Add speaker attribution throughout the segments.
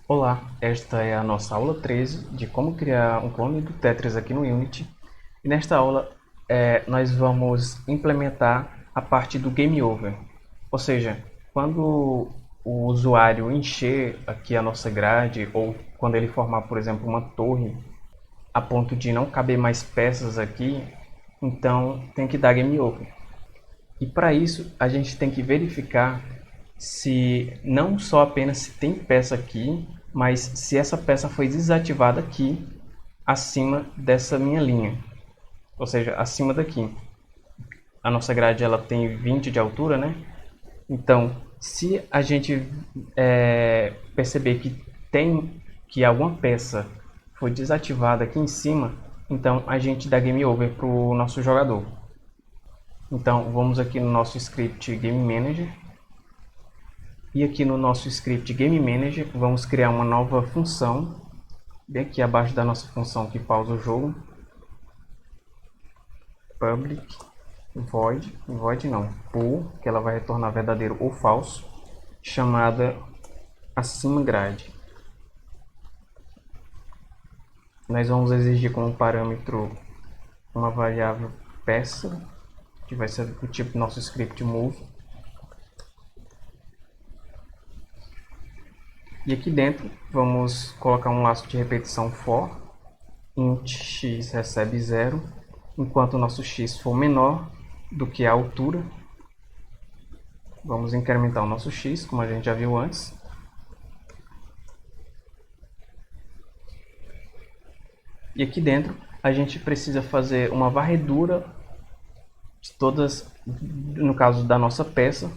Speaker 1: Olá, esta é a nossa aula 13 de como criar um clone do Tetris aqui no Unity. E nesta aula nós vamos implementar a parte do Game Over. Ou seja, quando o usuário encher aqui a nossa grade ou quando ele formar, por exemplo, uma torre a ponto de não caber mais peças aqui, então tem que dar Game Over. E para isso a gente tem que verificar se não só apenas se tem peça aqui, mas se essa peça foi desativada aqui acima dessa minha linha, ou seja, acima daqui. A nossa grade ela tem 20 de altura, né? Então, se a gente perceber que alguma peça foi desativada aqui em cima, então a gente dá game over para o nosso jogador. Então, vamos aqui no nosso script Game Manager. E aqui no nosso script Game Manager, vamos criar uma nova função, bem aqui abaixo da nossa função que pausa o jogo. Public void não, bool, que ela vai retornar verdadeiro ou falso, chamada acima grade. Nós vamos exigir como parâmetro uma variável peça, que vai ser do tipo nosso script move. E aqui dentro vamos colocar um laço de repetição for, int x recebe 0, enquanto o nosso x for menor do que a altura. Vamos incrementar o nosso x, como a gente já viu antes. E aqui dentro a gente precisa fazer uma varredura de todas, no caso da nossa peça,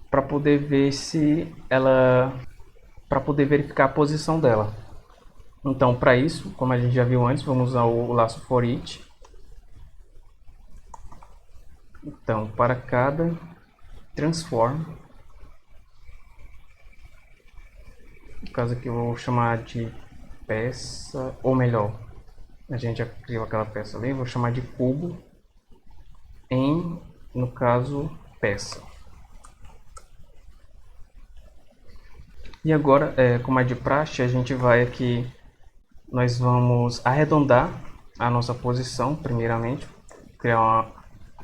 Speaker 1: para poder ver se ela, para poder verificar a posição dela. Então, para isso, como a gente já viu antes, vamos usar o laço for each. Então, para cada transform, no caso aqui eu vou chamar de peça, ou melhor, a gente já criou aquela peça ali, vou chamar de cubo em, no caso, peça. E agora, como é de praxe, a gente vai aqui, nós vamos arredondar a nossa posição, primeiramente, criar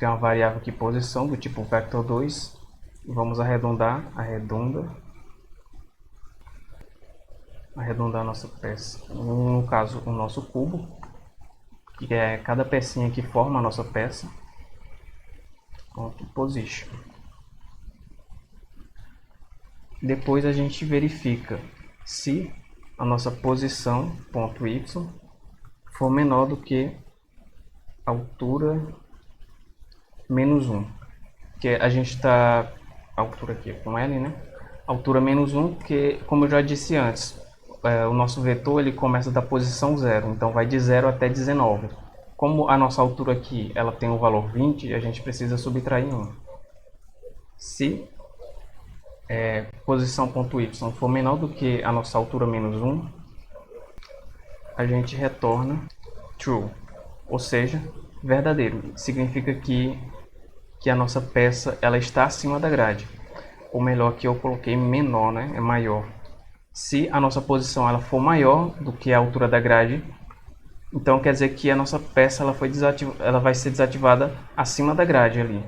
Speaker 1: uma variável aqui, posição, do tipo vector2, vamos arredondar a nossa peça, no caso, o nosso cubo, que é cada pecinha que forma a nossa peça, ponto position. Depois a gente verifica se a nossa posição, ponto y, for menor do que altura menos 1. Que a gente está, altura aqui com L, né? Altura menos 1, que como eu já disse antes, o nosso vetor ele começa da posição 0, então vai de 0 até 19. Como a nossa altura aqui ela tem o valor 20, a gente precisa subtrair 1. Se posição.y for menor do que a nossa altura menos 1, a gente retorna true, ou seja, verdadeiro. Significa que a nossa peça ela está acima da grade. Ou melhor, que eu coloquei menor, né? É maior. Se a nossa posição ela for maior do que a altura da grade, então quer dizer que a nossa peça ela vai ser desativada acima da grade ali.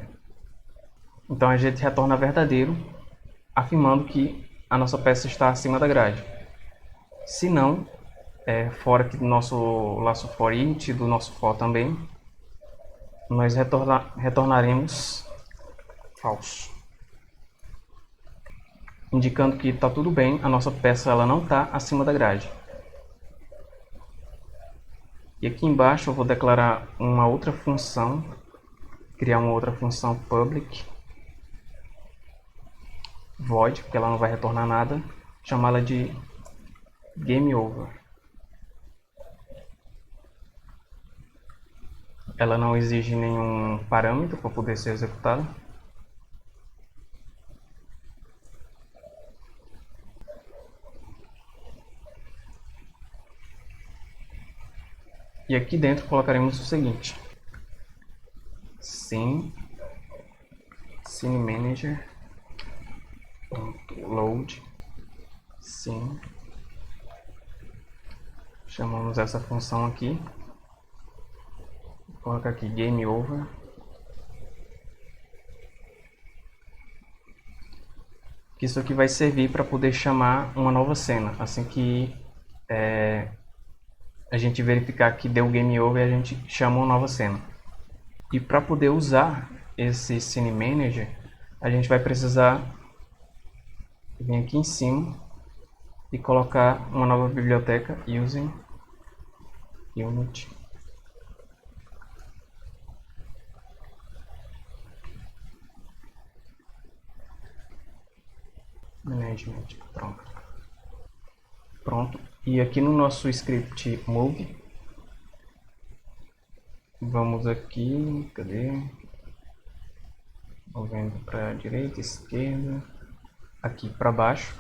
Speaker 1: Então a gente retorna verdadeiro, afirmando que a nossa peça está acima da grade. Se não, fora aqui do nosso laço for int, do nosso for também, nós retornaremos falso, indicando que está tudo bem, a nossa peça ela não está acima da grade. E aqui embaixo eu vou declarar uma outra função, criar uma outra função public void, porque ela não vai retornar nada, chamá-la de game over. Ela não exige nenhum parâmetro para poder ser executada. E aqui dentro colocaremos o seguinte: scene manager load scene chamamos essa função aqui, coloca aqui Game Over. Isso aqui vai servir para poder chamar uma nova cena, assim que a gente verificar que deu Game Over, a gente chama uma nova cena. E para poder usar esse Scene Manager, a gente vai precisar vir aqui em cima e colocar uma nova biblioteca using unit management. Pronto. E aqui no nosso script move, vamos aqui, cadê? Movendo para a direita, esquerda, aqui para baixo.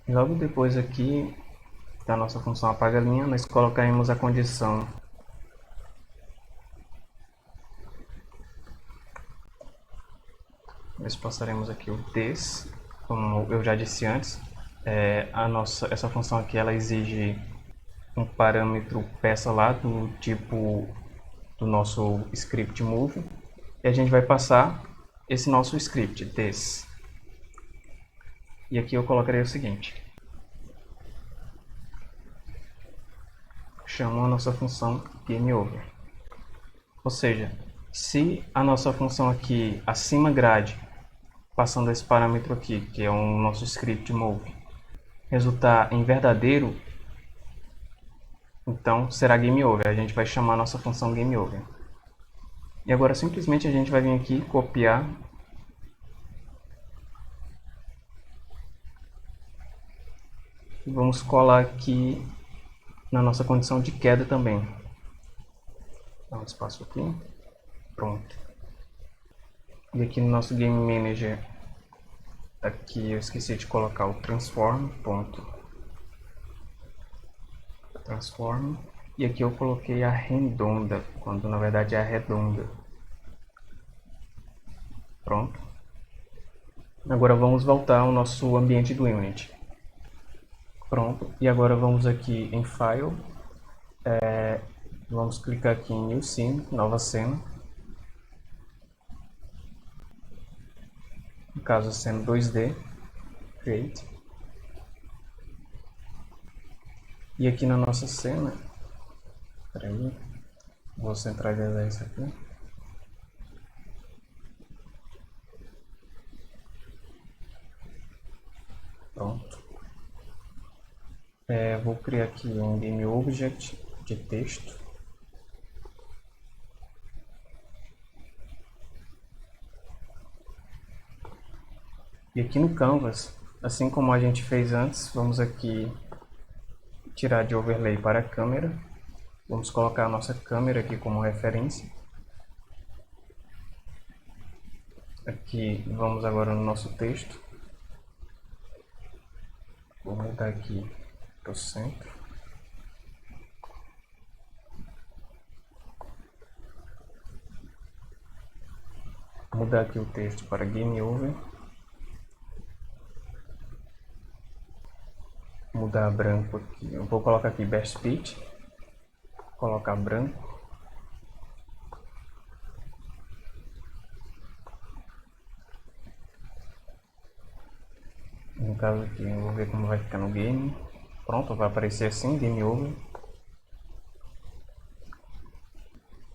Speaker 1: E logo depois aqui da nossa função apaga linha, nós colocaremos a condição nós passaremos aqui o this, como eu já disse antes, essa função aqui ela exige um parâmetro peça lá do tipo do nosso script move, e a gente vai passar esse nosso script this. E aqui eu colocarei o seguinte: chamo a nossa função GameOver. Ou seja, se a nossa função aqui acima grade, passando esse parâmetro aqui, que é o nosso script move, resultar em verdadeiro, então será GameOver. A gente vai chamar a nossa função GameOver. E agora simplesmente a gente vai vir aqui copiar e vamos colar aqui na nossa condição de queda também. Dá um espaço aqui. Pronto. E aqui no nosso Game Manager, aqui eu esqueci de colocar o transform. E aqui eu coloquei a redonda, quando na verdade é a redonda. Pronto. Agora vamos voltar ao nosso ambiente do Unity. Pronto. E agora vamos aqui em File. Vamos clicar aqui em New Scene, nova cena. No caso, cena 2D. Create. E aqui na nossa cena, peraí, vou centralizar isso aqui. Pronto. Vou criar aqui um Game Object de texto. E aqui no Canvas, assim como a gente fez antes, vamos aqui tirar de overlay para a câmera. Vamos colocar a nossa câmera aqui como referência. Aqui vamos agora no nosso texto. Vou mudar aqui para o centro. Vou mudar aqui o texto para Game Over. Mudar branco aqui. Eu vou colocar aqui Best Pitch. Colocar branco. No caso aqui, eu vou ver como vai ficar no game. Pronto, vai aparecer assim, Game Over.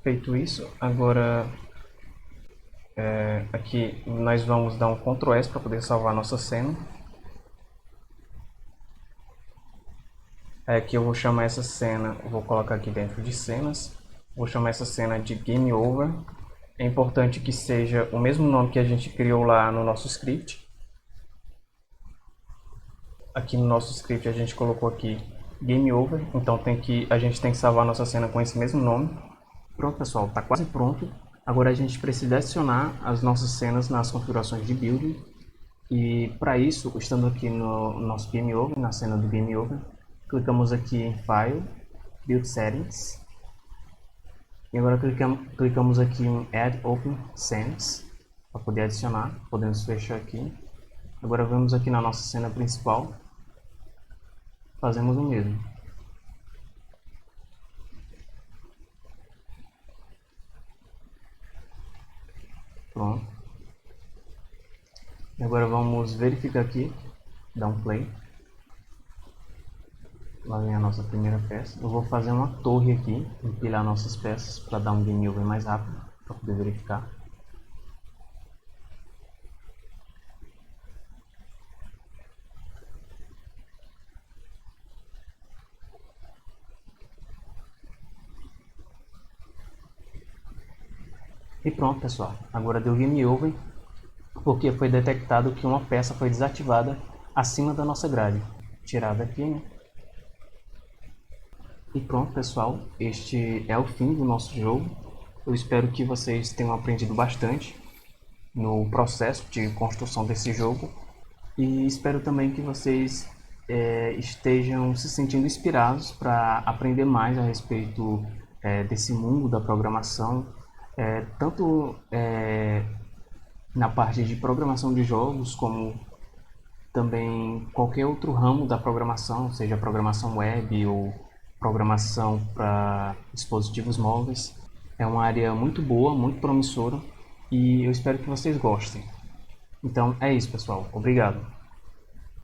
Speaker 1: Feito isso, agora aqui nós vamos dar um Ctrl S para poder salvar a nossa cena. Aqui eu vou chamar essa cena, vou colocar aqui dentro de cenas. Vou chamar essa cena de Game Over. É importante que seja o mesmo nome que a gente criou lá no nosso script. Aqui no nosso script a gente colocou aqui Game Over, então a gente tem que salvar a nossa cena com esse mesmo nome. Pronto, pessoal, está quase pronto. Agora a gente precisa adicionar as nossas cenas nas configurações de build. E para isso, estando aqui no nosso Game Over, na cena do Game Over, clicamos aqui em File, Build Settings. E agora clicamos aqui em Add Open Scenes, para poder adicionar. Podemos fechar aqui. Agora vamos aqui na nossa cena principal. fazemos o mesmo. Pronto. E agora vamos verificar aqui, dar um play. Lá vem a nossa primeira peça. Eu vou fazer uma torre aqui, empilhar nossas peças para dar um game over mais rápido, para poder verificar. E pronto, pessoal. Agora deu game over, porque foi detectado que uma peça foi desativada acima da nossa grade. Tirar daqui, né? E pronto, pessoal. Este é o fim do nosso jogo. Eu espero que vocês tenham aprendido bastante no processo de construção desse jogo. E espero também que vocês estejam se sentindo inspirados para aprender mais a respeito desse mundo da programação, tanto na parte de programação de jogos, como também qualquer outro ramo da programação, seja programação web ou programação para dispositivos móveis. É uma área muito boa, muito promissora e eu espero que vocês gostem. Então é isso, pessoal. Obrigado.